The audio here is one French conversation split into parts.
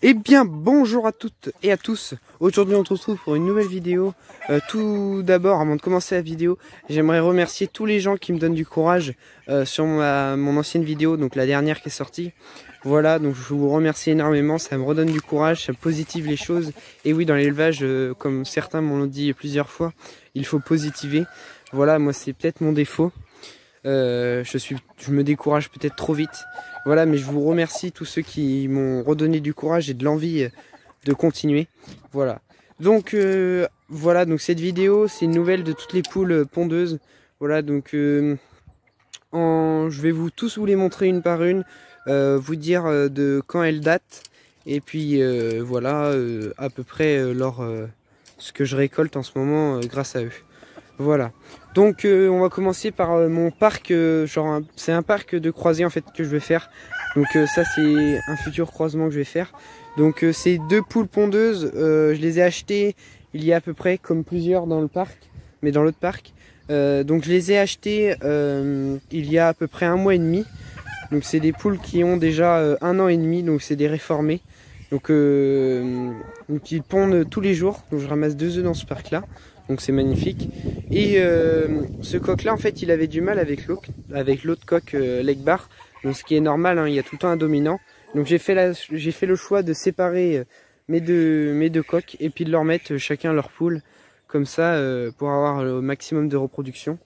Eh bien bonjour à toutes et à tous. Aujourd'hui on se retrouve pour une nouvelle vidéo. Tout d'abord, avant de commencer la vidéo, j'aimerais remercier tous les gens qui me donnent du courage sur mon ancienne vidéo, donc la dernière qui est sortie. Voilà, donc je vous remercie énormément, ça me redonne du courage, ça positive les choses. Et oui, dans l'élevage, comme certains m'ont dit plusieurs fois, il faut positiver. Voilà, moi c'est peut-être mon défaut. Je me décourage peut-être trop vite. Voilà, mais je vous remercie tous ceux qui m'ont redonné du courage et de l'envie de continuer. Voilà. Donc voilà, donc cette vidéo, c'est une nouvelle de toutes les poules pondeuses. Voilà, donc je vais tous vous les montrer une par une, vous dire de quand elles datent. Et puis voilà, à peu près ce que je récolte en ce moment grâce à eux. Voilà, donc on va commencer par mon parc, c'est un parc de croisés en fait que je vais faire. Donc ça c'est un futur croisement que je vais faire. Donc ces deux poules pondeuses, je les ai achetées il y a à peu près comme plusieurs dans le parc, mais dans l'autre parc. Donc je les ai achetées il y a à peu près 1 mois et demi. Donc c'est des poules qui ont déjà 1 an et demi, donc c'est des réformés. Donc ils pondent tous les jours, donc je ramasse 2 œufs dans ce parc là. Donc c'est magnifique. Et ce coq là en fait il avait du mal avec l'autre coq Legbar. Donc ce qui est normal, hein, il y a tout le temps un dominant. Donc j'ai fait le choix de séparer mes deux coqs et puis de leur mettre chacun leur poule. Comme ça pour avoir le maximum de reproduction.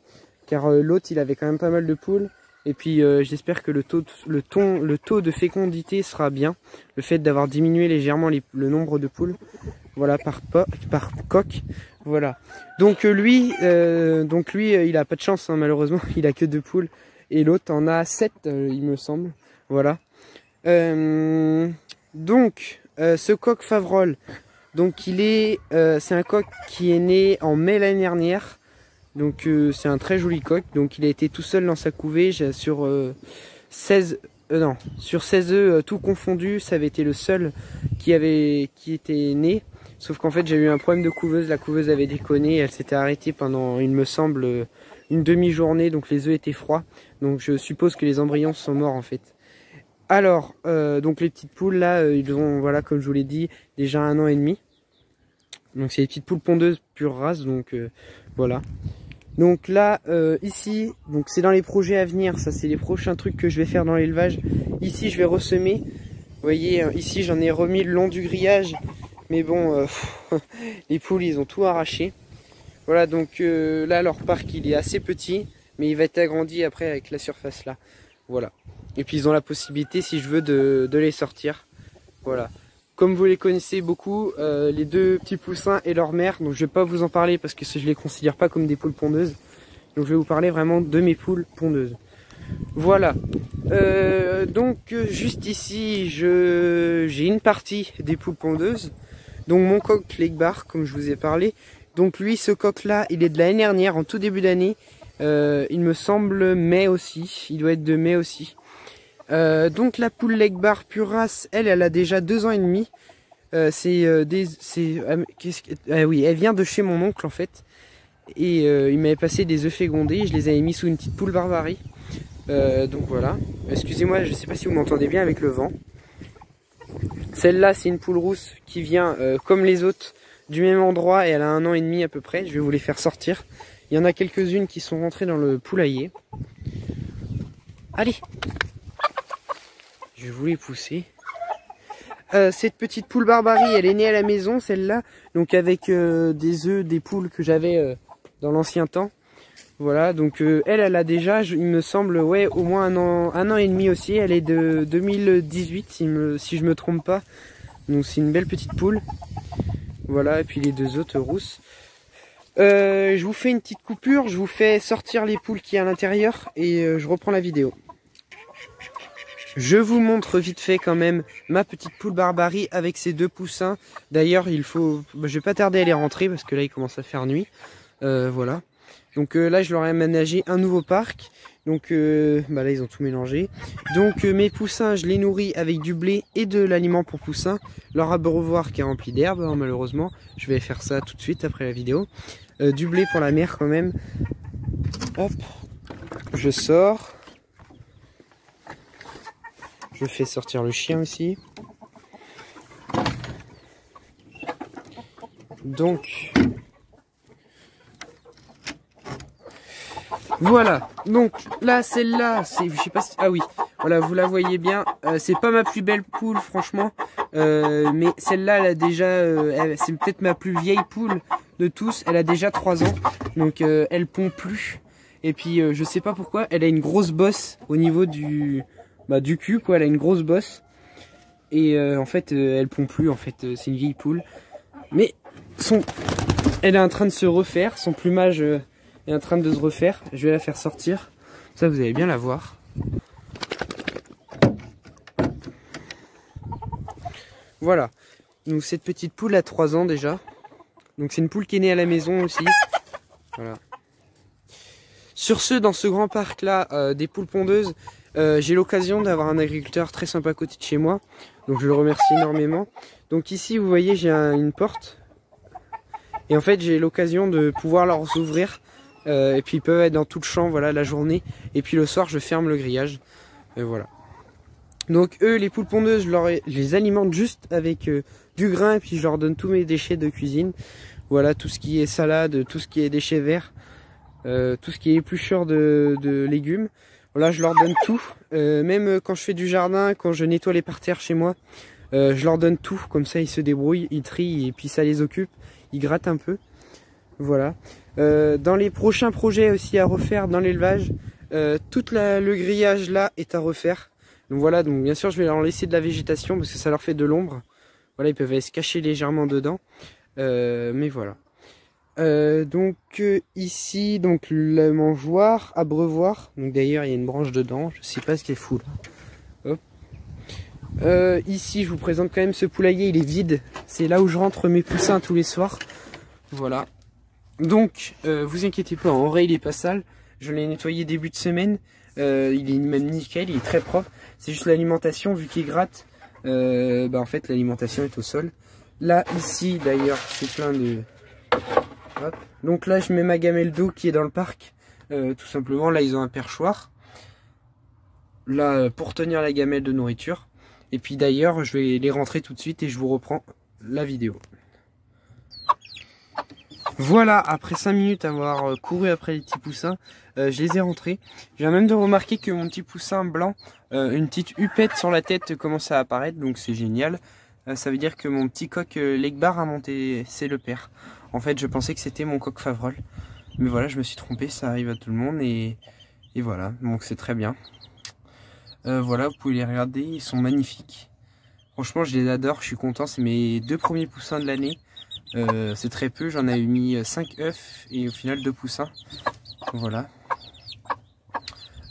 Car l'autre il avait quand même pas mal de poules. Et puis j'espère que le taux de fécondité sera bien. Le fait d'avoir diminué légèrement le nombre de poules. Voilà, par coq. Voilà. Donc lui, il a pas de chance, hein, malheureusement. Il a que 2 poules. Et l'autre en a 7, il me semble. Voilà. Donc, ce coq Favrol, donc c'est un coq qui est né en mai l'année dernière. Donc c'est un très joli coq. Donc il a été tout seul dans sa couvée sur 16 œufs tout confondus. Ça avait été le seul qui était né. Sauf qu'en fait j'ai eu un problème de couveuse. La couveuse avait déconné. Elle s'était arrêtée pendant, il me semble, une demi-journée. Donc les œufs étaient froids. Donc je suppose que les embryons sont morts en fait. Alors donc les petites poules là, ils ont, voilà, comme je vous l'ai dit, déjà 1 an et demi. Donc c'est des petites poules pondeuses pure race. Donc voilà. Donc là, ici, donc c'est dans les projets à venir, ça c'est les prochains trucs que je vais faire dans l'élevage. Ici je vais ressemer, vous voyez, ici j'en ai remis le long du grillage, mais bon, les poules ils ont tout arraché. Voilà, donc là leur parc il est assez petit, mais il va être agrandi après avec la surface là. Voilà, et puis ils ont la possibilité si je veux de les sortir, voilà. Comme vous les connaissez beaucoup, les 2 petits poussins et leur mère, donc je vais pas vous en parler parce que je les considère pas comme des poules pondeuses. Donc je vais vous parler vraiment de mes poules pondeuses. Voilà. Donc juste ici, j'ai une partie des poules pondeuses. Donc mon coq Legbar, comme je vous ai parlé. Donc lui, ce coq là, il est de l'année dernière, en tout début d'année. Il me semble mai aussi, il doit être de mai aussi. Donc la poule Legbar pure race, elle a déjà 2 ans et demi. Oui, elle vient de chez mon oncle en fait. Et il m'avait passé des œufs fécondés. Je les avais mis sous une petite poule Barbarie. Donc voilà. Excusez-moi, je sais pas si vous m'entendez bien avec le vent. Celle-là, c'est une poule rousse qui vient comme les autres du même endroit et elle a 1 an et demi à peu près. Je vais vous les faire sortir. Il y en a quelques-unes qui sont rentrées dans le poulailler. Allez! Je vais vous les pousser. Cette petite poule Barbarie, elle est née à la maison, celle-là. Donc avec des œufs, des poules que j'avais dans l'ancien temps. Voilà, donc elle a déjà, il me semble, ouais, au moins 1 an et demi aussi. Elle est de 2018, si je me trompe pas. Donc c'est une belle petite poule. Voilà, et puis les 2 autres rousses. Je vous fais une petite coupure, je vous fais sortir les poules qui y a à l'intérieur et je reprends la vidéo. Je vous montre vite fait quand même ma petite poule Barbarie avec ses 2 poussins. D'ailleurs, je vais pas tarder à les rentrer parce que là il commence à faire nuit. Voilà. Donc là je leur ai aménagé un nouveau parc. Donc là ils ont tout mélangé. Donc mes poussins, je les nourris avec du blé et de l'aliment pour poussins. Leur abreuvoir qui est rempli d'herbe, hein, malheureusement. Je vais faire ça tout de suite après la vidéo. Du blé pour la mère quand même. Hop, je sors. Je fais sortir le chien aussi. Donc voilà, donc là celle-là, c'est, je sais pas si, ah oui, voilà, vous la voyez bien, c'est pas ma plus belle poule franchement, mais celle-là elle a déjà, c'est peut-être ma plus vieille poule de tous, elle a déjà 3 ans, donc elle pond plus, et puis je sais pas pourquoi, elle a une grosse bosse au niveau du cul quoi, elle a une grosse bosse, et en fait elle pond plus, en fait c'est une vieille poule, mais elle est en train de se refaire, son plumage est en train de se refaire. Je vais la faire sortir. Ça, vous allez bien la voir. Voilà. Donc, cette petite poule a 3 ans déjà. Donc, c'est une poule qui est née à la maison aussi. Voilà. Sur ce, dans ce grand parc-là, des poules pondeuses, j'ai l'occasion d'avoir un agriculteur très sympa à côté de chez moi. Donc, je le remercie énormément. Donc, ici, vous voyez, j'ai une porte. Et en fait, j'ai l'occasion de pouvoir leur ouvrir. Et puis ils peuvent être dans tout le champ, voilà, la journée. Et puis le soir, je ferme le grillage. Voilà. Donc eux, les poules pondeuses, je les alimente juste avec du grain. Et puis je leur donne tous mes déchets de cuisine. Voilà, tout ce qui est salade, tout ce qui est déchets verts. Tout ce qui est éplucheur de légumes. Voilà, je leur donne tout. Même quand je fais du jardin, quand je nettoie les parterres chez moi. Je leur donne tout. Comme ça, ils se débrouillent, ils trient et puis ça les occupe. Ils grattent un peu. Voilà. Dans les prochains projets aussi à refaire dans l'élevage, tout le grillage là est à refaire. Donc voilà, donc bien sûr je vais leur laisser de la végétation parce que ça leur fait de l'ombre. Voilà, ils peuvent aller se cacher légèrement dedans. Mais voilà. Donc ici, donc le mangeoire, abreuvoir. Donc d'ailleurs il y a une branche dedans, je sais pas ce qui est fou là. Hop. Ici je vous présente quand même ce poulailler, il est vide. C'est là où je rentre mes poussins tous les soirs. Voilà. Donc, vous inquiétez pas, en vrai il est pas sale. Je l'ai nettoyé début de semaine. Il est même nickel, il est très propre. C'est juste l'alimentation, vu qu'il gratte. En fait, l'alimentation est au sol. Là, ici, d'ailleurs, c'est plein de... Hop. Donc là, je mets ma gamelle d'eau qui est dans le parc. Tout simplement, là, ils ont un perchoir. Là, pour tenir la gamelle de nourriture. Et puis d'ailleurs, je vais les rentrer tout de suite et je vous reprends la vidéo. Voilà, après 5 minutes avoir couru après les petits poussins, je les ai rentrés. Je viens même de remarquer que mon petit poussin blanc, une petite hupette sur la tête commence à apparaître, donc c'est génial. Ça veut dire que mon petit coq Legbar a monté, c'est le père. En fait, je pensais que c'était mon coq Favrol. Mais voilà, je me suis trompé, ça arrive à tout le monde et voilà, donc c'est très bien. Voilà, vous pouvez les regarder, ils sont magnifiques. Franchement, je les adore, je suis content, c'est mes 2 premiers poussins de l'année. C'est très peu, j'en ai mis 5 œufs et au final 2 poussins. Voilà.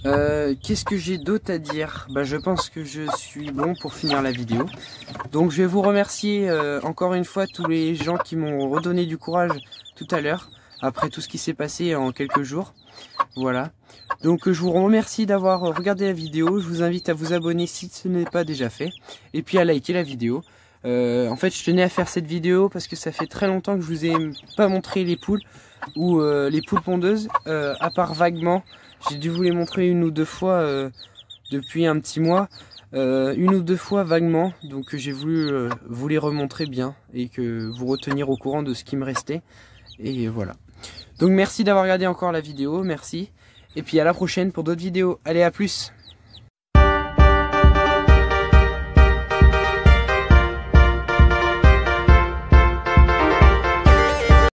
Qu'est-ce que j'ai d'autre à dire? Je pense que je suis bon pour finir la vidéo. Donc je vais vous remercier encore une fois tous les gens qui m'ont redonné du courage tout à l'heure, après tout ce qui s'est passé en quelques jours. Voilà. Donc je vous remercie d'avoir regardé la vidéo. Je vous invite à vous abonner si ce n'est pas déjà fait. Et puis à liker la vidéo. En fait, je tenais à faire cette vidéo parce que ça fait très longtemps que je vous ai pas montré les poules ou les poules pondeuses, à part vaguement. J'ai dû vous les montrer 1 ou 2 fois depuis un petit mois, 1 ou 2 fois vaguement. Donc j'ai voulu vous les remontrer bien et que vous retenir au courant de ce qui me restait. Et voilà. Donc merci d'avoir regardé encore la vidéo, merci. Et puis à la prochaine pour d'autres vidéos. Allez, à plus!